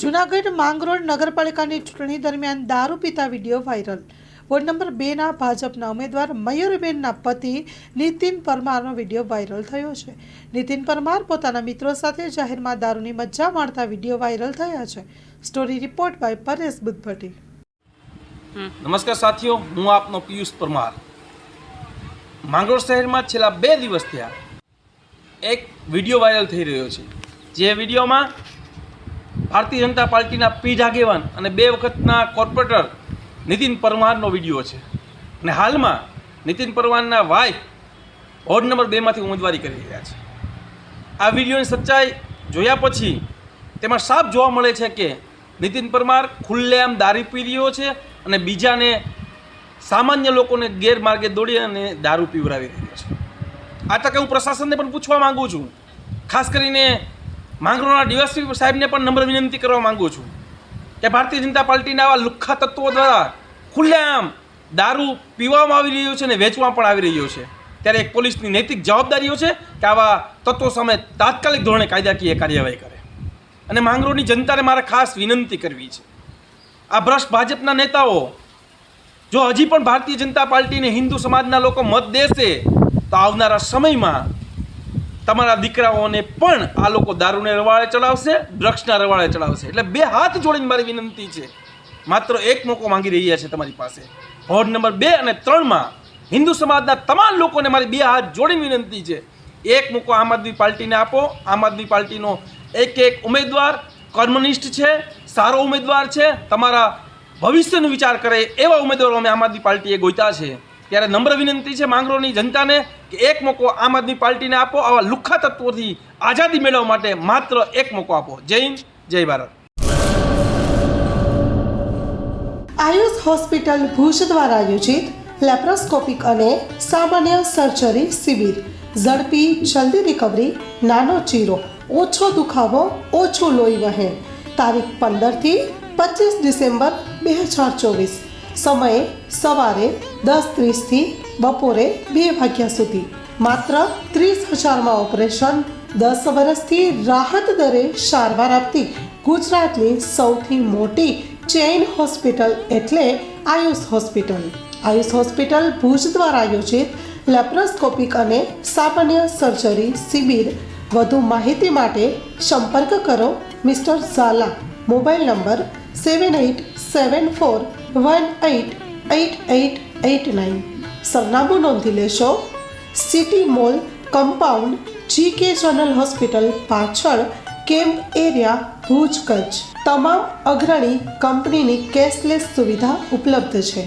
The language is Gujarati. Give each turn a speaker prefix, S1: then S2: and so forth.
S1: જૂનાગઢ માંગરોળ નગરપાલિકાની ચૂંટણી દરમિયાન દારૂ પીતા વિડીયો વાયરલ। વોર્ડ નંબર 2ના ભાજપના ઉમેદવાર મયુરબેનના પતિ નીતિન પરમારનો વિડીયો વાયરલ થયો છે। નીતિન પરમાર પોતાના મિત્રો સાથે જાહેરમાં દારૂની મજા માણતા વિડીયો વાયરલ થયા છે। Story report by Paresh Buddhbhatti.
S2: નમસ્કાર સાથીઓ, હું આપનો પિયુષ પરમાર। માંગરોળ શહેરમાં છેલ્લા 2 દિવસ થયા એક વિડીયો વાયરલ થઈ રહ્યો છે, જે વિડીયોમાં ભારતીય જનતા પાર્ટીના પીઢ આગેવાન અને 2 વખતના કોર્પોરેટર નીતિન પરમારનો વિડીયો છે। અને હાલમાં નીતિન પરમારના વાઇફ વોર્ડ નંબર 2માંથી ઉમેદવારી કરી રહ્યા છે। આ વિડીયોની સચ્ચાઈ જોયા પછી તેમાં સાફ જોવા મળે છે કે નીતિન પરમાર ખુલ્લેઆમ દારૂ પી રહ્યો છે અને બીજાને સામાન્ય લોકોને ગેરમાર્ગે દોડી અને દારૂ પીવડાવી રહ્યો છે। આ તકે હું પ્રશાસનને પણ પૂછવા માગું છું, ખાસ કરીને માંગરોળના ડીવાયએસપી સાહેબને પણ નમ્ર વિનંતી કરવા માગું છું કે ભારતીય જનતા પાર્ટીના આવા લુખ્ખા તત્વો દ્વારા ખુલ્લેઆમ દારૂ પીવામાં આવી રહ્યો છે અને વેચવામાં પણ આવી રહ્યો છે, ત્યારે એક પોલીસની નૈતિક જવાબદારીઓ છે કે આવા તત્વો સામે તાત્કાલિક ધોરણે કાયદાકીય કાર્યવાહી કરે। અને માંગરોળની જનતાને મારે ખાસ વિનંતી કરવી છે, આ ભ્રષ્ટ ભાજપના નેતાઓ જો હજી પણ ભારતીય જનતા પાર્ટીને હિન્દુ સમાજના લોકો મત દેશે તો આવનારા સમયમાં તમારા દીકરાઓને પણ આ લોકો દારૂને રવાળે ચડાવશે, ડ્રગ્સના રવાળે ચડાવશે। એટલે 2 હાથ જોડીને મારી વિનંતી છે, માત્ર એક મોકો માંગી રહ્યા છે તમારી પાસે। વોર્ડ નંબર 2 અને 3માં હિન્દુ સમાજના તમામ લોકોને મારી 2 હાથ જોડીને વિનંતી છે, એક મોકો આમ આદમી પાર્ટીને આપો। આમ આદમી પાર્ટીનો એક ઉમેદવાર કર્મનિષ્ઠ છે, સારો ઉમેદવાર છે, તમારા ભવિષ્યનો વિચાર કરે એવા ઉમેદવારો અમે આમ આદમી પાર્ટીએ ગોત્યા છે। ત્યારે નમ્ર વિનંતી છે માંગરોળની જનતાને કે એક મોકો આમ આદમી પાર્ટીને આપો, આવા લુખ્ખા તત્વોથી આઝાદી મેળવવા માટે માત્ર એક મોકો આપો। જય હિન્દ, જય ભારત।
S1: આયુષ હોસ્પિટલ ભુજ દ્વારા આયોજિત લેપ્રોસ્કોપિક અને સામાન્ય સર્જરી શિબિર। ઝડપી જલ્દી રિકવરી, નાનો ચીરો, ઓછો દુખાવો, ઓછું લોહી વહેણ। તારીખ 15 થી 25 ડિસેમ્બર 2024। સમય સવારે 10:30 થી બપોરે 2 વાગ્યા સુધી। માત્ર 30,000માં ઓપરેશન। 10 વર્ષથી રાહત દરે સારવાર આપતી ગુજરાતની સૌથી મોટી ચેઇન હોસ્પિટલ એટલે આયુષ હોસ્પિટલ। આયુષ હોસ્પિટલ ભુજ દ્વારા આયોજિત લેપ્રોસ્કોપિક અને સામાન્ય સર્જરી શિબિર। વધુ માહિતી માટે સંપર્ક કરો મિસ્ટર ઝાલા। Mobile number 7874188889। સરનામું નોંધી લેશો, city mall compound, GK general hospital પાછળ, કેમ્પ એરિયા, ભુજ, કચ્છ। તમામ અગ્રણી કંપનીની કેશલેસ સુવિધા ઉપલબ્ધ છે।